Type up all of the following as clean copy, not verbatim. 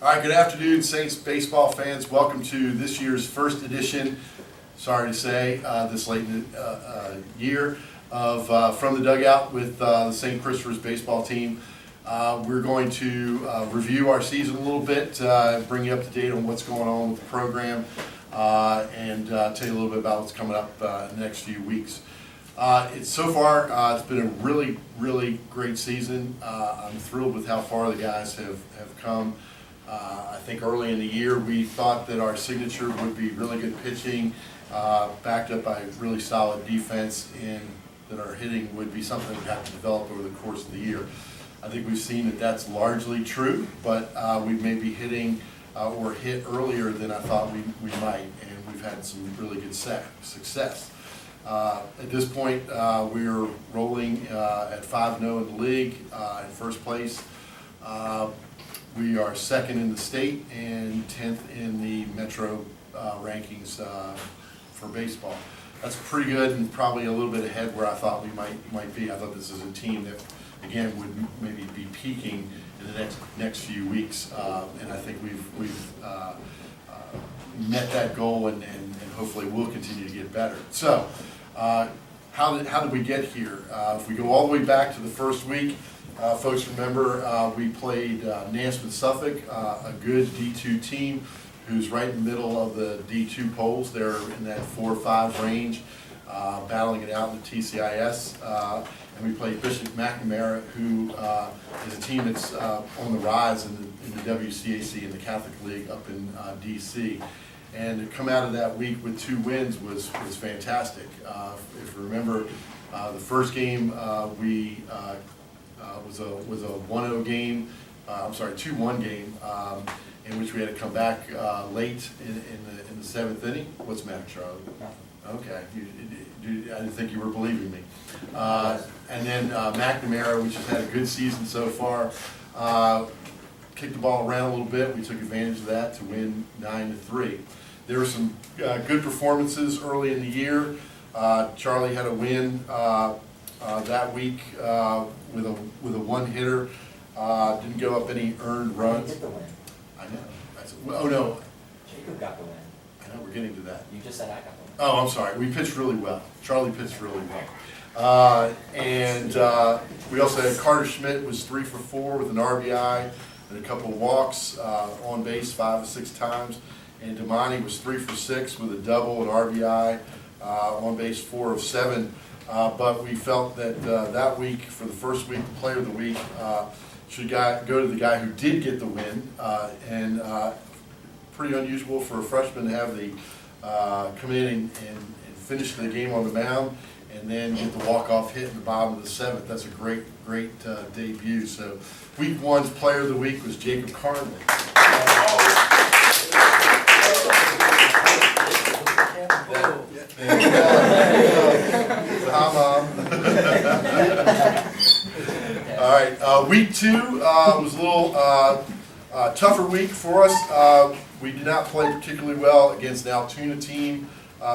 All right, good afternoon, Saints baseball fans. Welcome to this year's first edition, sorry to say, this late in the year, of From the Dugout with the St. Christopher's baseball team. We're going to review our season a little bit, bring you up to date on what's going on with the program, and tell you a little bit about what's coming up in the next few weeks. So far, it's been a really, really great season. I'm thrilled with how far the guys have come. I think early in the year we thought that our signature would be really good pitching, backed up by really solid defense, and that our hitting would be something we'd have to develop over the course of the year. I think we've seen that that's largely true, but we may be hitting or hit earlier than I thought we might, and we've had some really good success. At this point, we're rolling at 5-0 in the league, in first place. We are second in the state and 10th in the Metro rankings for baseball. That's pretty good, and probably a little bit ahead where I thought we might be. I thought this is a team that, again, would maybe be peaking in the next few weeks, and I think we've met that goal, and hopefully we'll continue to get better. So, how did we get here? If we go all the way back to the first week, folks remember we played Nansman Suffolk, a good D2 team who's right in the middle of the D2 polls. They're in that 4 or 5 range, battling it out in the TCIS. And we played Bishop McNamara, who is a team that's on the rise in the WCAC in the Catholic League up in DC. And to come out of that week with 2 wins was fantastic. If you remember, the first game was a 1-0 game. 2-1 game, in which we had to come back late in the 7th inning. What's the matter, Charlie? Okay, I didn't think you were believing me. And then McNamara, which has had a good season so far, kicked the ball around a little bit. We took advantage of that to win 9-3. There were some good performances early in the year. Charlie had a win that week with a one-hitter. Didn't give up any earned runs. Get the win. I know. Oh no. Jacob got the win. I know, we're getting to that. You just said I got the win. Oh, I'm sorry. We pitched really well. Charlie pitched really well. And we also had Carter Schmidt was 3 for 4 with an RBI and a couple of walks, on base 5 or 6 times. And Damani was 3 for 6 with a double, an RBI, on base 4 of 7. But we felt that that week, for the first week, the player of the week, should go to the guy who did get the win. And pretty unusual for a freshman to have the come in and finish the game on the mound, and then get the walk-off hit in the bottom of the 7th. That's a great debut. So week 1's player of the week was Jacob Carnley. All right, week 2 was a little tougher week for us. We did not play particularly well against an Altoona team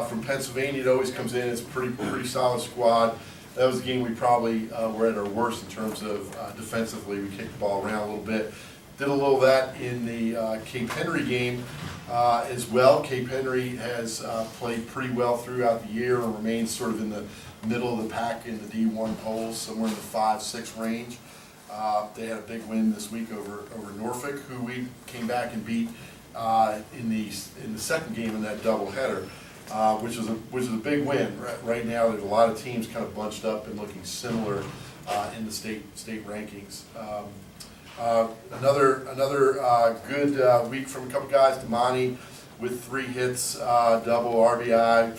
from Pennsylvania. It always comes in as a pretty solid squad. That was a game we probably were at our worst in terms of defensively. We kicked the ball around a little bit. Did a little of that in the Cape Henry game as well. Cape Henry has played pretty well throughout the year and remains sort of in the middle of the pack in the D1 polls, somewhere in the 5-6 range. They had a big win this week over Norfolk, who we came back and beat in the second game in that doubleheader, which was a big win. Right now, there's a lot of teams kind of bunched up and looking similar in the state rankings. Another good week from a couple guys. Damani with 3 hits, double RBI.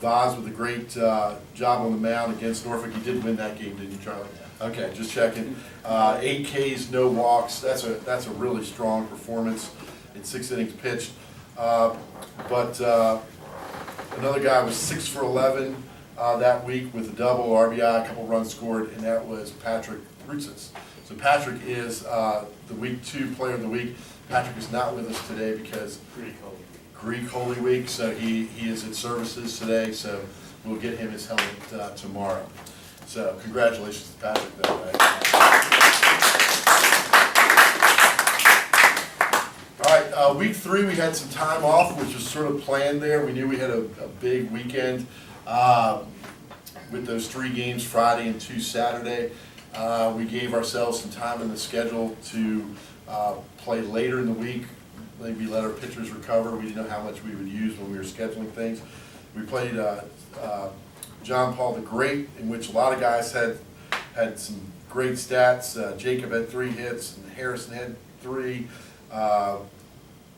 Vaz with a great job on the mound against Norfolk. You did win that game, didn't you, Charlie? Okay, just checking. 8 Ks, no walks. That's a really strong performance in 6 innings pitched. But another guy was 6 for 11 that week with a double RBI, a couple runs scored, and that was Patrick Rutzis. So Patrick is the week 2 player of the week. Patrick is not with us today because Greek Holy Week, so he is at services today, so we'll get him his helmet tomorrow. So congratulations to Patrick, though. Right? Week 3, we had some time off, which was sort of planned there. We knew we had a big weekend with those 3 games, Friday and 2 Saturday. We gave ourselves some time in the schedule to play later in the week, maybe let our pitchers recover. We didn't know how much we would use when we were scheduling things. We played John Paul the Great, in which a lot of guys had some great stats. Jacob had 3 hits, and Harrison had 3.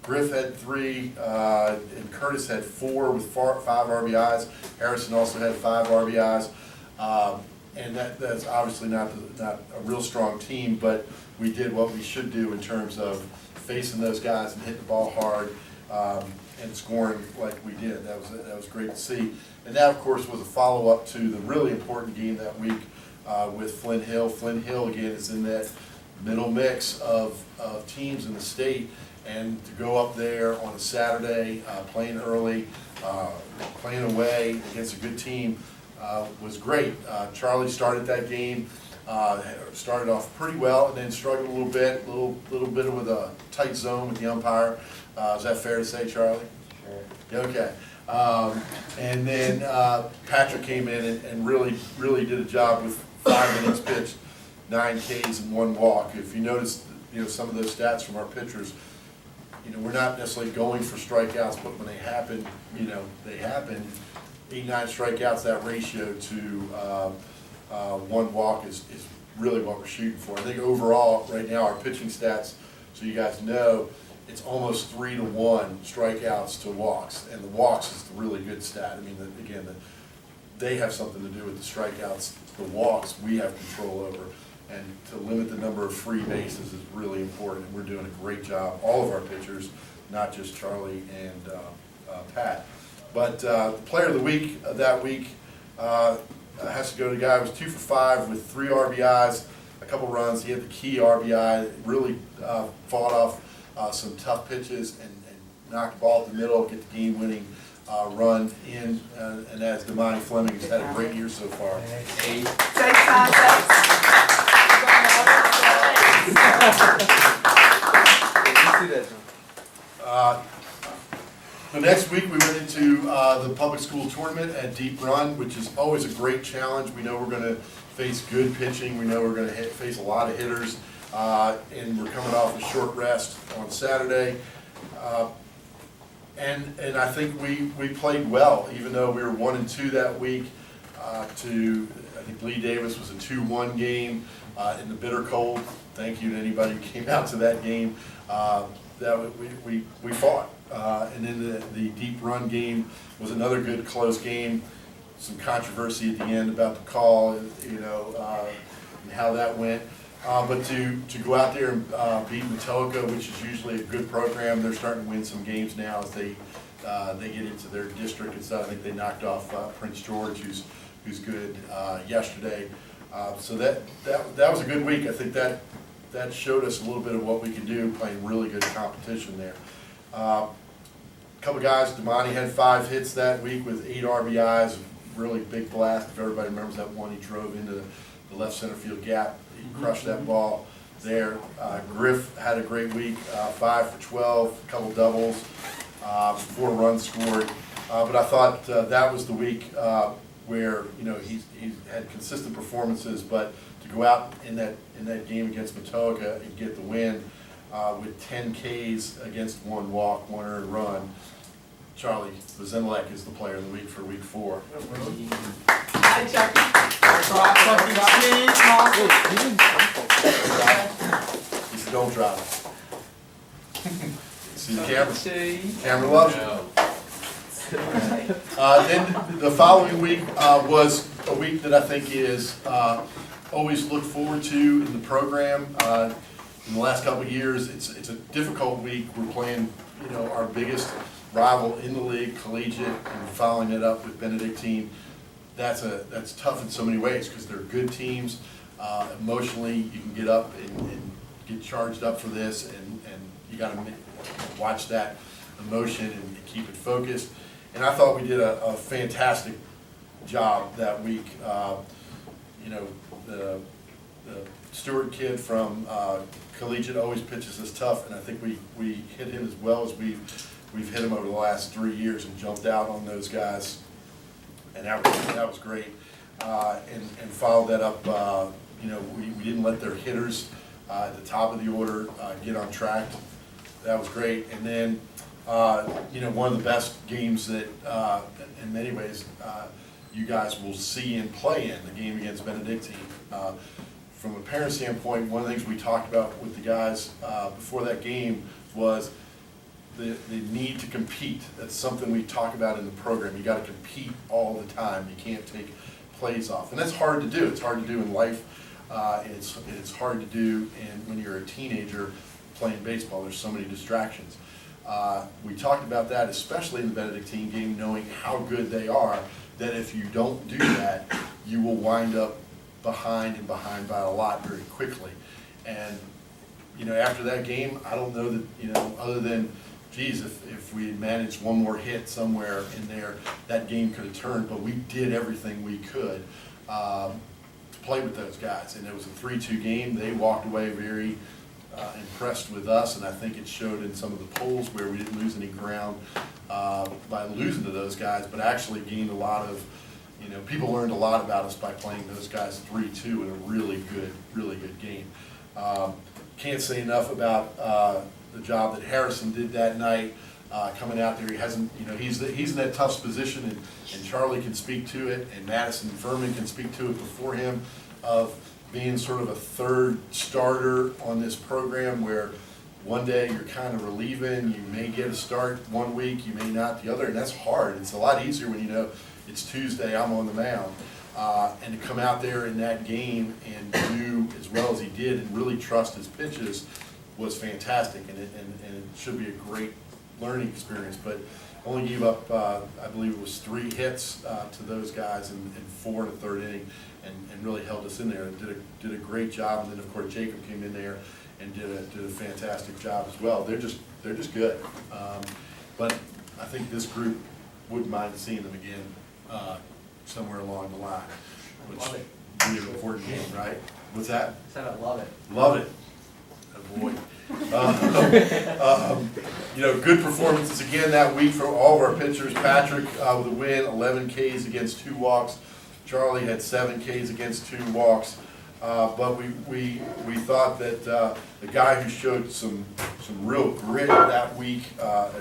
Griff had 3, and Curtis had 4 with 5 RBIs. Harrison also had 5 RBIs. And that's obviously not a real strong team, but we did what we should do in terms of facing those guys and hitting the ball hard and scoring like we did. That was great to see. And that, of course, was a follow-up to the really important game that week with Flint Hill. Flint Hill, again, is in that middle mix of teams in the state, and to go up there on a Saturday, playing early, playing away against a good team was great. Charlie started that game, started off pretty well, and then struggled a little bit with a tight zone with the umpire. Is that fair to say, Charlie? Sure. Okay. And then Patrick came in and really did a job with 5 innings pitched, 9 Ks and 1 walk. If you notice, some of those stats from our pitchers, we're not necessarily going for strikeouts, but when they happen, they happen. 8, 9 strikeouts, that ratio to 1 walk is really what we're shooting for. I think overall, right now, our pitching stats, so you guys know, it's almost 3 to 1 strikeouts to walks, and the walks is the really good stat. I mean, again, they have something to do with the strikeouts. The walks we have control over, and to limit the number of free bases is really important, and we're doing a great job, all of our pitchers, not just Charlie and Pat. But the player of the week that week has to go to the guy who was 2 for 5 with 3 RBIs, a couple runs. He had the key RBI, really fought off some tough pitches and knocked the ball to the middle, get the game-winning run in, and as Damani Fleming has had a great year so far. The next week we went into the public school tournament at Deep Run, which is always a great challenge. We know we're going to face good pitching. We know we're going to face a lot of hitters, and we're coming off a short rest on Saturday. And I think we played well, even though we were 1-2 that week. I think Lee Davis was a 2-1 game in the bitter cold. Thank you to anybody who came out to that game. That we fought. And then the Deep Run game was another good close game. Some controversy at the end about the call, and how that went. But to go out there and beat Matoka, which is usually a good program, they're starting to win some games now as they get into their district and stuff. I think they knocked off Prince George, who's good yesterday. So that was a good week. I think that showed us a little bit of what we can do, playing really good competition there. A couple guys, Damani had 5 hits that week with 8 RBIs, really big blast. If everybody remembers that one, he drove into the left center field gap. He crushed that ball there. Griff had a great week, 5 for 12, a couple doubles, 4 runs scored. But I thought that was the week where he had consistent performances, but to go out in that game against Matoka and get the win with 10 Ks against 1 walk, 1 earned run. Charlie Vazenilek is the player of the week for week 4. Hi, Chucky. He said, don't drop it. See the camera? Camera loves you. Then the following week was a week that I think is always looked forward to in the program. In the last couple of years, it's a difficult week. We're playing, our biggest rival in the league, collegiate, and following it up with Benedictine. That's tough in so many ways because they're good teams. Emotionally, you can get up and get charged up for this, and you got to watch that emotion and keep it focused. And I thought we did a fantastic job that week. The Stewart kid from collegiate always pitches us tough, and I think we hit him as well as we've hit him over the last 3 years and jumped out on those guys, and that was great. And followed that up, we didn't let their hitters at the top of the order get on track. That was great. And then, one of the best games that, in many ways, you guys will see and play in, the game against Benedictine. From a parent standpoint, one of the things we talked about with the guys before that game was the need to compete. That's something we talk about in the program. You got to compete all the time. You can't take plays off, and that's hard to do. It's hard to do in life. And it's hard to do when you're a teenager playing baseball. There's so many distractions. We talked about that, especially in the Benedictine game, knowing how good they are, that if you don't do that, you will wind up behind by a lot very quickly. And, after that game, I don't know that, other than, geez, if we had managed one more hit somewhere in there, that game could have turned, but we did everything we could to play with those guys. And it was a 3-2 game. They walked away very impressed with us, and I think it showed in some of the polls where we didn't lose any ground by losing to those guys, but actually gained a lot of, people learned a lot about us by playing those guys 3-2 in a really good game. Can't say enough about the job that Harrison did that night, coming out there. He hasn't, he's in that tough position, and Charlie can speak to it, and Madison Furman can speak to it before him, of being sort of a third starter on this program where one day you're kind of relieving, you may get a start one week, you may not the other, and that's hard. It's a lot easier when you know it's Tuesday, I'm on the mound. And to come out there in that game and do as well as he did and really trust his pitches was fantastic, and it should be a great learning experience. But only gave up, I believe it was 3 hits to those guys and 4 in the third inning, and really held us in there and did a great job. And then of course Jacob came in there and did a fantastic job as well. They're just good. But I think this group wouldn't mind seeing them again somewhere along the line, which Love it. would be an important game, right? What's that? I said I love it. Love it. Oh, boy. Good performances again that week from all of our pitchers. Patrick with a win, 11 Ks against 2 walks. Charlie had 7 Ks against 2 walks. But we thought that the guy who showed some real grit that week,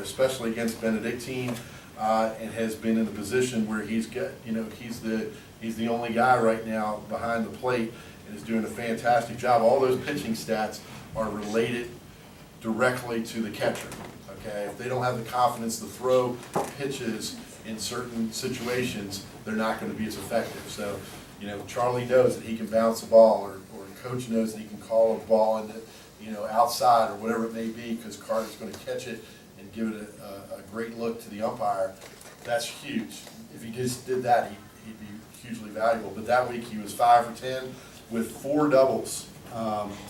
especially against Benedictine, and has been in a position where he's the only guy right now behind the plate and is doing a fantastic job. All those pitching stats are related directly to the catcher. Okay, if they don't have the confidence to throw pitches in certain situations, they're not going to be as effective. So, Charlie knows that he can bounce a ball, or coach knows that he can call a ball into, outside or whatever it may be, because Carter's going to catch it and give it a great look to the umpire. That's huge. If he just did that, he'd be hugely valuable. But that week he was 5 for 10 with 4 doubles,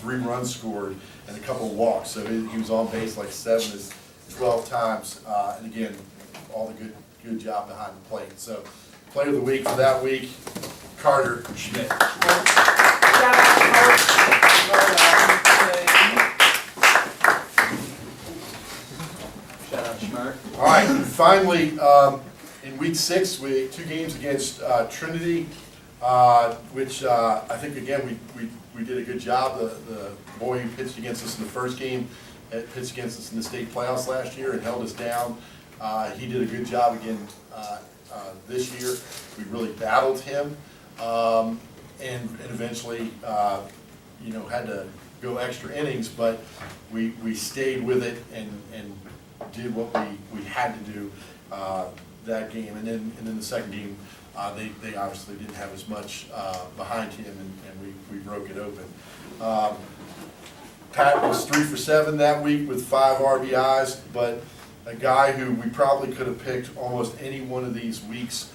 3 runs scored, and a couple of walks. So he was on base like 7 to 12 times. And again, all the good job behind the plate. So player of the week for that week, Carter Schmidt. Shout out Schmert. All right, and finally, in week 6, 2 games against Trinity, which I think, again, we did a good job. The boy who pitched against us in the first game pitched against us in the state playoffs last year and held us down. He did a good job again this year. We really battled him, and eventually, had to go extra innings, but we stayed with it and did what we had to do that game. And then the second game, they obviously didn't have as much behind him, and we broke it open. Pat was 3 for 7 that week with 5 RBIs, but a guy who we probably could have picked almost any one of these weeks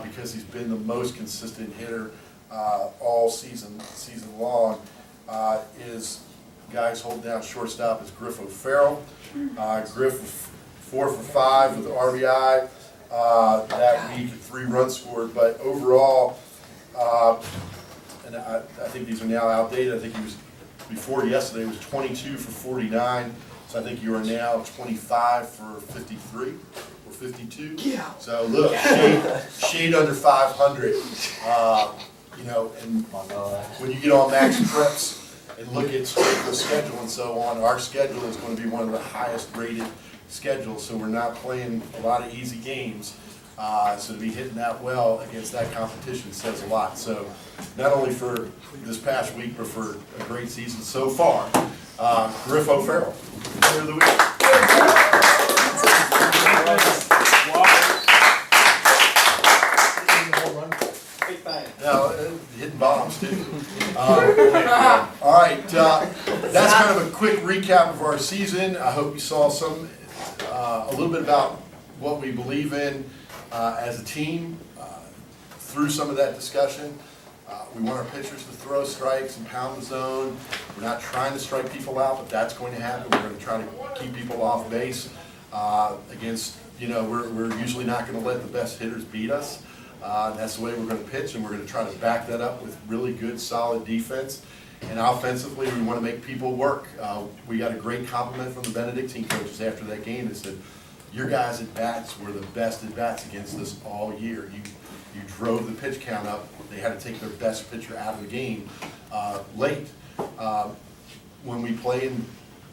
because he's been the most consistent hitter all season long, is guys holding down shortstop is Griff O'Farrell. Griff 4 for 5 with RBI that week, 3 runs scored, but overall and I think these are now outdated. I think he was, before yesterday, was 22 for 49. So I think you are now 25 for 53 or 52. Yeah. So look, shade under 500. You know, and when you get on max trips and look at the schedule and so on, our schedule is going to be one of the highest rated schedules. So we're not playing a lot of easy games. So to be hitting that well against that competition says a lot. So not only for this past week, but for a great season so far. Griff O'Farrell, player of the week. Big fan. Now, hitting bombs too. All right, that's kind of a quick recap of our season. I hope you saw a little bit about what we believe in as a team through some of that discussion. We want our pitchers to throw strikes and pound the zone. We're not trying to strike people out, but that's going to happen. We're going to try to keep people off base against, you know, we're usually not going to let the best hitters beat us. That's the way we're going to pitch, and we're going to try to back that up with really good, solid defense. And offensively, we want to make people work. We got a great compliment from the Benedictine coaches after that game that said, your guys' at-bats were the best at-bats against us all year. You drove the pitch count up. They had to take their best pitcher out of the game late. When we play in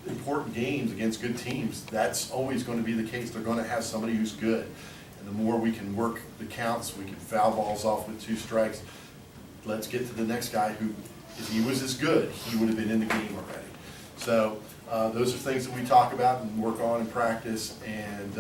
important games against good teams, that's always going to be the case. They're going to have somebody who's good. And the more we can work the counts, we can foul balls off with 2 strikes. Let's get to the next guy who, if he was as good, he would have been in the game already. So those are things that we talk about and work on in practice and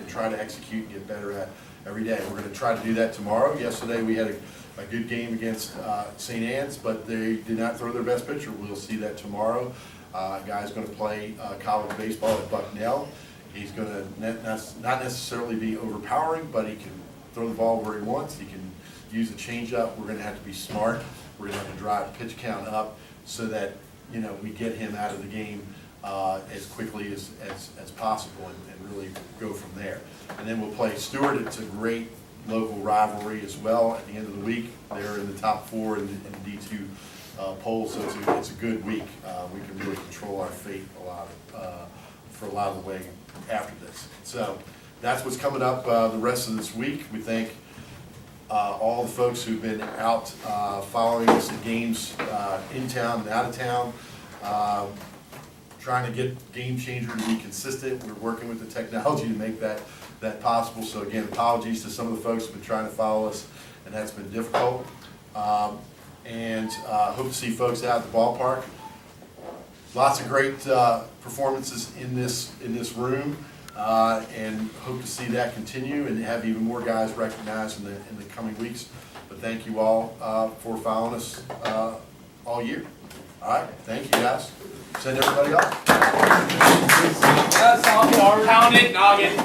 try to execute and get better at every day. We're going to try to do that tomorrow. Yesterday we had a good game against St. Anne's, but they did not throw their best pitcher. We'll see that tomorrow. A guy's going to play college baseball at Bucknell. He's going to not necessarily be overpowering, but he can throw the ball where he wants. He can use a changeup. We're going to have to be smart. We're going to have to drive pitch count up so that, you know, we get him out of the game as quickly as possible and really go from there. And then we'll play Stewart. It's a great local rivalry as well. At the end of the week, they're in the top 4 in the D2 poll, so it's a good week. We can really control our fate for a lot of the way after this. So that's what's coming up the rest of this week. We thank all the folks who've been out following us at games in town and out of town, trying to get Game Changer to be consistent. We're working with the technology to make that possible. So again, apologies to some of the folks who've been trying to follow us, and that's been difficult. And hope to see folks out at the ballpark. Lots of great performances in this room, and hope to see that continue and have even more guys recognized in the coming weeks. But thank you all for following us all year. All right, thank you guys. Send everybody off. That's all. Pound it, noggin.